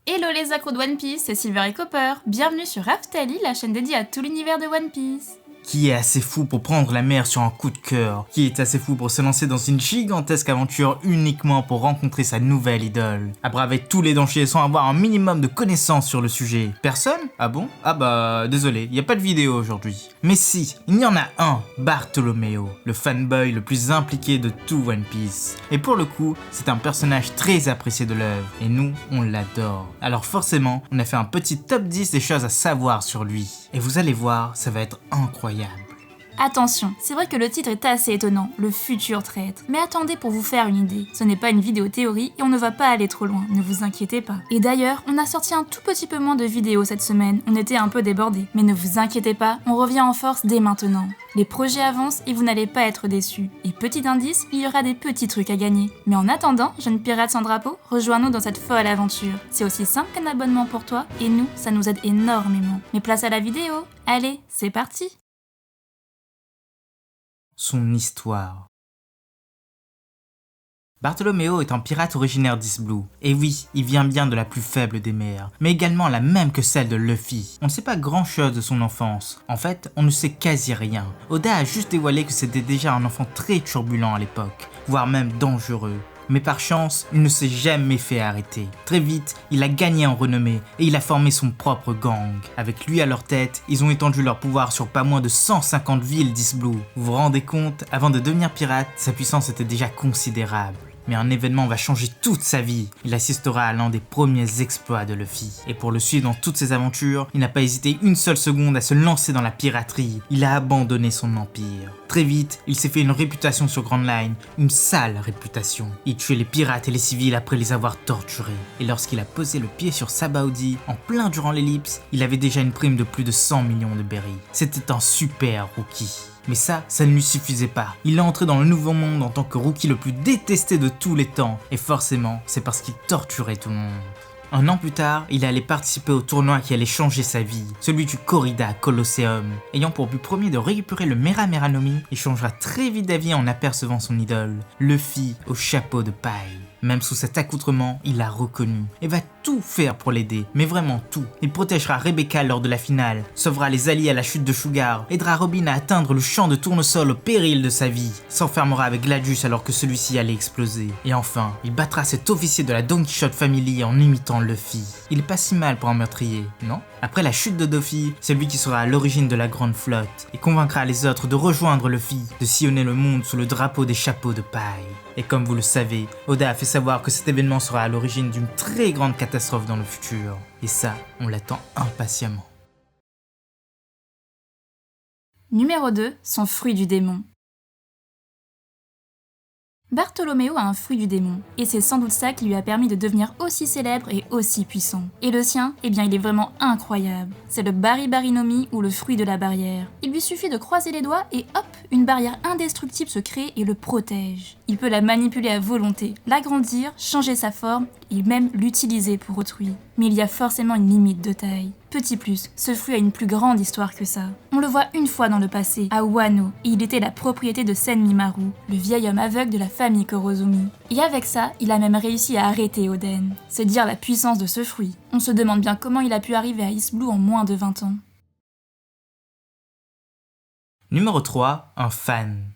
Hello les accros de One Piece, c'est Silver et Copper. Bienvenue sur Raftalie, la chaîne dédiée à tout l'univers de One Piece. Qui est assez fou pour prendre la mer sur un coup de cœur? Qui est assez fou pour se lancer dans une gigantesque aventure uniquement pour rencontrer sa nouvelle idole? À braver tous les dangers sans avoir un minimum de connaissances sur le sujet? Personne? Ah bon? Ah bah désolé, y a pas de vidéo aujourd'hui. Mais si, il y en a un, Bartolomeo, le fanboy le plus impliqué de tout One Piece. Et pour le coup, c'est un personnage très apprécié de l'œuvre, et nous, on l'adore. Alors forcément, on a fait un petit top 10 des choses à savoir sur lui. Et vous allez voir, ça va être incroyable. Attention, c'est vrai que le titre est assez étonnant, le futur traître. Mais attendez pour vous faire une idée, ce n'est pas une vidéo théorie et on ne va pas aller trop loin, ne vous inquiétez pas. Et d'ailleurs, on a sorti un tout petit peu moins de vidéos cette semaine, on était un peu débordés. Mais ne vous inquiétez pas, on revient en force dès maintenant. Les projets avancent et vous n'allez pas être déçus. Et petit indice, il y aura des petits trucs à gagner. Mais en attendant, jeune pirate sans drapeau, rejoins-nous dans cette folle aventure. C'est aussi simple qu'un abonnement pour toi et nous, ça nous aide énormément. Mais place à la vidéo, allez, c'est parti! Son histoire. Bartolomeo est un pirate originaire d'East Blue. Et oui, il vient bien de la plus faible des mers, mais également la même que celle de Luffy. On ne sait pas grand chose de son enfance. En fait, on ne sait quasi rien. Oda a juste dévoilé que c'était déjà un enfant très turbulent à l'époque, voire même dangereux. Mais par chance, il ne s'est jamais fait arrêter. Très vite, il a gagné en renommée et il a formé son propre gang. Avec lui à leur tête, ils ont étendu leur pouvoir sur pas moins de 150 villes d'East Blue. Vous vous rendez compte, avant de devenir pirate, sa puissance était déjà considérable. Mais un événement va changer toute sa vie. Il assistera à l'un des premiers exploits de Luffy. Et pour le suivre dans toutes ses aventures, il n'a pas hésité une seule seconde à se lancer dans la piraterie. Il a abandonné son empire. Très vite, il s'est fait une réputation sur Grand Line, une sale réputation. Il tuait les pirates et les civils après les avoir torturés. Et lorsqu'il a posé le pied sur Sabaody, en plein durant l'ellipse, il avait déjà une prime de plus de 100 millions de berries. C'était un super rookie. Mais ça ne lui suffisait pas. Il est entré dans le nouveau monde en tant que rookie le plus détesté de tous les temps. Et forcément, c'est parce qu'il torturait tout le monde. Un an plus tard, il allait participer au tournoi qui allait changer sa vie, celui du Corrida Colosseum. Ayant pour but premier de récupérer le Mera Mera no Mi, il changera très vite d'avis en apercevant son idole, Luffy au chapeau de paille. Même sous cet accoutrement, il l'a reconnu et va tout faire pour l'aider, mais vraiment tout. Il protégera Rebecca lors de la finale, sauvera les alliés à la chute de Sugar, aidera Robin à atteindre le champ de tournesol au péril de sa vie, s'enfermera avec Gladius alors que celui-ci allait exploser. Et enfin, il battra cet officier de la Don Quichotte Family en imitant Luffy. Il est pas si mal pour un meurtrier, non? Après la chute de Doffy, c'est lui qui sera à l'origine de la Grande Flotte et convaincra les autres de rejoindre Luffy, de sillonner le monde sous le drapeau des chapeaux de paille. Et comme vous le savez, Oda a fait savoir que cet événement sera à l'origine d'une très grande catastrophe dans le futur. Et ça, on l'attend impatiemment. Numéro 2, son fruit du démon. Bartolomeo a un fruit du démon, et c'est sans doute ça qui lui a permis de devenir aussi célèbre et aussi puissant. Et le sien, eh bien il est vraiment incroyable. C'est le Bari Bari no Mi ou le fruit de la barrière. Il lui suffit de croiser les doigts et hop, une barrière indestructible se crée et le protège. Il peut la manipuler à volonté, l'agrandir, changer sa forme et même l'utiliser pour autrui. Mais il y a forcément une limite de taille. Petit plus, ce fruit a une plus grande histoire que ça. On le voit une fois dans le passé, à Wano, et il était la propriété de Senmimaru, le vieil homme aveugle de la famille Kurozumi. Et avec ça, il a même réussi à arrêter Oden. C'est dire la puissance de ce fruit. On se demande bien comment il a pu arriver à East Blue en moins de 20 ans. Numéro 3, un fan.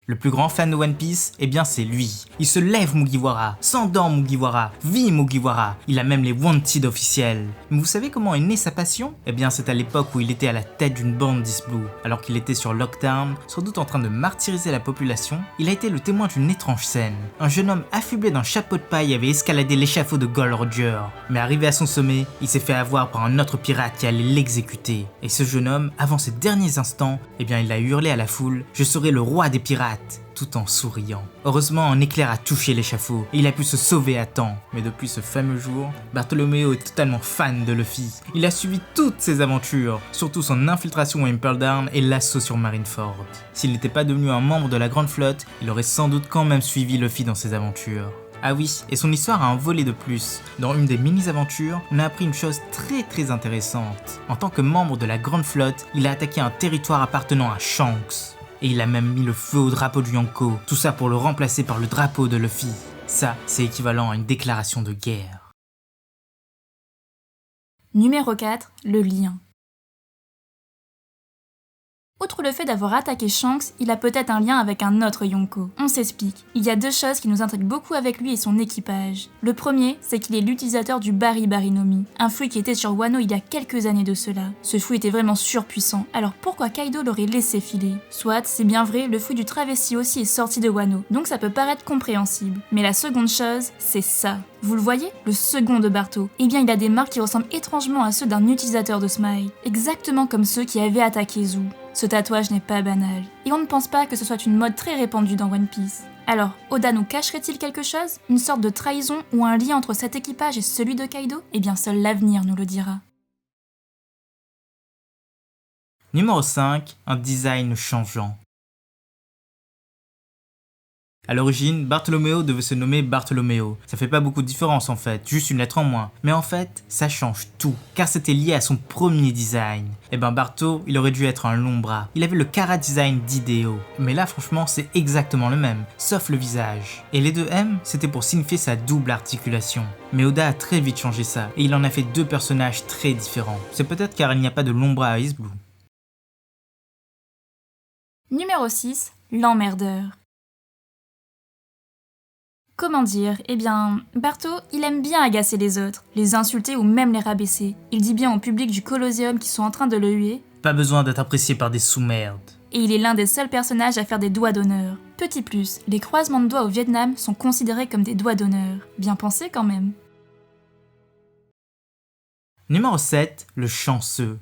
Le plus grand fan de One Piece, eh bien c'est lui. Il se lève Mugiwara, s'endort Mugiwara, vit Mugiwara, il a même les Wanted officiels. Mais vous savez comment est née sa passion? Eh bien c'est à l'époque où il était à la tête d'une bande d'East Blue. Alors qu'il était sur Lockdown, sans doute en train de martyriser la population, il a été le témoin d'une étrange scène. Un jeune homme affublé d'un chapeau de paille avait escaladé l'échafaud de Gold Roger. Mais arrivé à son sommet, il s'est fait avoir par un autre pirate qui allait l'exécuter. Et ce jeune homme, avant ses derniers instants, eh bien il a hurlé à la foule « Je serai le roi des pirates !» tout en souriant. Heureusement, un éclair a touché l'échafaud et il a pu se sauver à temps. Mais depuis ce fameux jour, Bartolomeo est totalement fan de Luffy. Il a suivi toutes ses aventures, surtout son infiltration à Impel Down et l'assaut sur Marineford. S'il n'était pas devenu un membre de la Grande Flotte, il aurait sans doute quand même suivi Luffy dans ses aventures. Ah oui, et son histoire a un volet de plus. Dans une des mini-aventures, on a appris une chose très intéressante. En tant que membre de la Grande Flotte, il a attaqué un territoire appartenant à Shanks. Et il a même mis le feu au drapeau du Yonko, tout ça pour le remplacer par le drapeau de Luffy. Ça, c'est équivalent à une déclaration de guerre. Numéro 4, le lien. Outre le fait d'avoir attaqué Shanks, il a peut-être un lien avec un autre Yonko. On s'explique. Il y a deux choses qui nous intriguent beaucoup avec lui et son équipage. Le premier, c'est qu'il est l'utilisateur du Bari Barinomi, un fruit qui était sur Wano il y a quelques années de cela. Ce fruit était vraiment surpuissant, alors pourquoi Kaido l'aurait laissé filer? Soit, c'est bien vrai, le fruit du travesti aussi est sorti de Wano, donc ça peut paraître compréhensible. Mais la seconde chose, c'est ça. Vous le voyez? Le second de Barto. Eh bien, il a des marques qui ressemblent étrangement à ceux d'un utilisateur de Smile, exactement comme ceux qui avaient attaqué Zou. Ce tatouage n'est pas banal, et on ne pense pas que ce soit une mode très répandue dans One Piece. Alors, Oda nous cacherait-il quelque chose? Une sorte de trahison ou un lien entre cet équipage et celui de Kaido? Eh bien, seul l'avenir nous le dira. Numéro 5, un design changeant. A l'origine, Bartolomeo devait se nommer Bartolomeo. Ça fait pas beaucoup de différence en fait, juste une lettre en moins. Mais en fait, ça change tout, car c'était lié à son premier design. Et ben Barto, il aurait dû être un long bras. Il avait le Kara design d'Hideo. Mais là franchement, c'est exactement le même, sauf le visage. Et les deux M, c'était pour signifier sa double articulation. Mais Oda a très vite changé ça, et il en a fait deux personnages très différents. C'est peut-être car il n'y a pas de long bras à Ice Blue. Numéro 6, l'emmerdeur. Comment dire? Eh bien, Barto, il aime bien agacer les autres, les insulter ou même les rabaisser. Il dit bien au public du Colosseum qui sont en train de le huer. Pas besoin d'être apprécié par des sous-merdes. Et il est l'un des seuls personnages à faire des doigts d'honneur. Petit plus, les croisements de doigts au Vietnam sont considérés comme des doigts d'honneur. Bien pensé quand même. Numéro 7, le chanceux.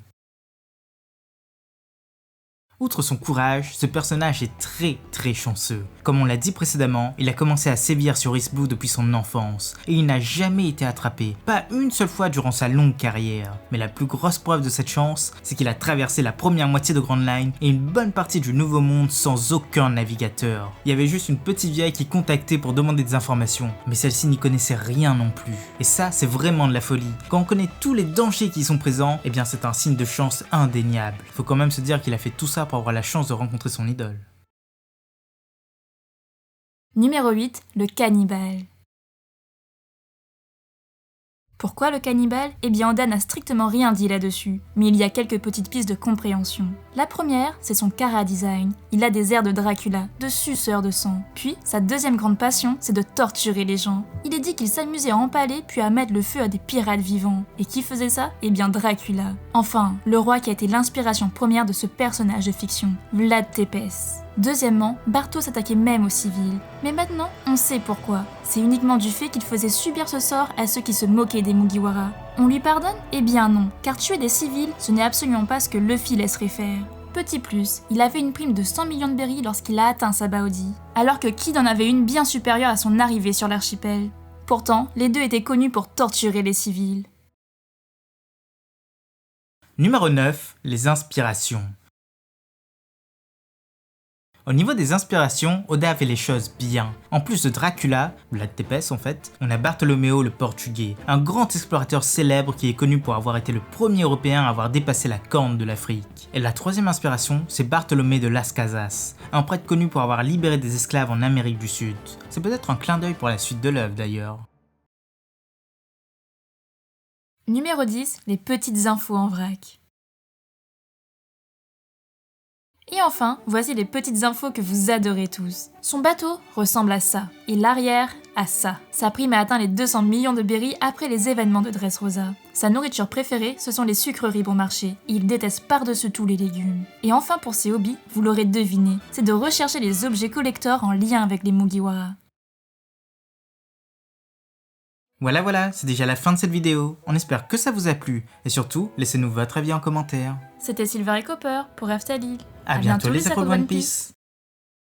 Outre son courage, ce personnage est très chanceux. Comme on l'a dit précédemment, il a commencé à sévir sur East Blue depuis son enfance, et il n'a jamais été attrapé, pas une seule fois durant sa longue carrière. Mais la plus grosse preuve de cette chance, c'est qu'il a traversé la première moitié de Grand Line et une bonne partie du Nouveau Monde sans aucun navigateur. Il y avait juste une petite vieille qui contactait pour demander des informations, mais celle-ci n'y connaissait rien non plus. Et ça, c'est vraiment de la folie. Quand on connaît tous les dangers qui y sont présents, eh bien c'est un signe de chance indéniable. Faut quand même se dire qu'il a fait tout ça pour avoir la chance de rencontrer son idole. Numéro 8, le cannibale. Pourquoi le cannibale? Eh bien Oda n'a strictement rien dit là-dessus, mais il y a quelques petites pistes de compréhension. La première, c'est son Kara design. Il a des airs de Dracula, de suceur de sang. Puis, sa deuxième grande passion, c'est de torturer les gens. Il est dit qu'il s'amusait à empaler puis à mettre le feu à des pirates vivants. Et qui faisait ça? Eh bien Dracula. Enfin, le roi qui a été l'inspiration première de ce personnage de fiction, Vlad Tepes. Deuxièmement, Barto s'attaquait même aux civils. Mais maintenant, on sait pourquoi. C'est uniquement du fait qu'il faisait subir ce sort à ceux qui se moquaient des Mugiwara. On lui pardonne? Eh bien non, car tuer des civils, ce n'est absolument pas ce que Luffy laisserait faire. Petit plus, il avait une prime de 100 millions de berries lorsqu'il a atteint Sabaody, alors que Kid en avait une bien supérieure à son arrivée sur l'archipel. Pourtant, les deux étaient connus pour torturer les civils. Numéro 9, les inspirations. Au niveau des inspirations, Oda a fait les choses bien. En plus de Dracula, Vlad Tepes en fait, on a Bartolomeo le Portugais, un grand explorateur célèbre qui est connu pour avoir été le premier européen à avoir dépassé la corne de l'Afrique. Et la troisième inspiration, c'est Bartolomé de Las Casas, un prêtre connu pour avoir libéré des esclaves en Amérique du Sud. C'est peut-être un clin d'œil pour la suite de l'œuvre d'ailleurs. Numéro 10, les petites infos en vrac. Et enfin, voici les petites infos que vous adorez tous. Son bateau ressemble à ça, et l'arrière à ça. Sa prime a atteint les 200 millions de berries après les événements de Dressrosa. Sa nourriture préférée, ce sont les sucreries bon marché, et il déteste par-dessus tout les légumes. Et enfin pour ses hobbies, vous l'aurez deviné, c'est de rechercher les objets collector en lien avec les Mugiwara. Voilà, c'est déjà la fin de cette vidéo. On espère que ça vous a plu, et surtout, laissez-nous votre avis en commentaire. C'était Silver et Copper pour Aftalil. A bientôt les Acros de One Piece.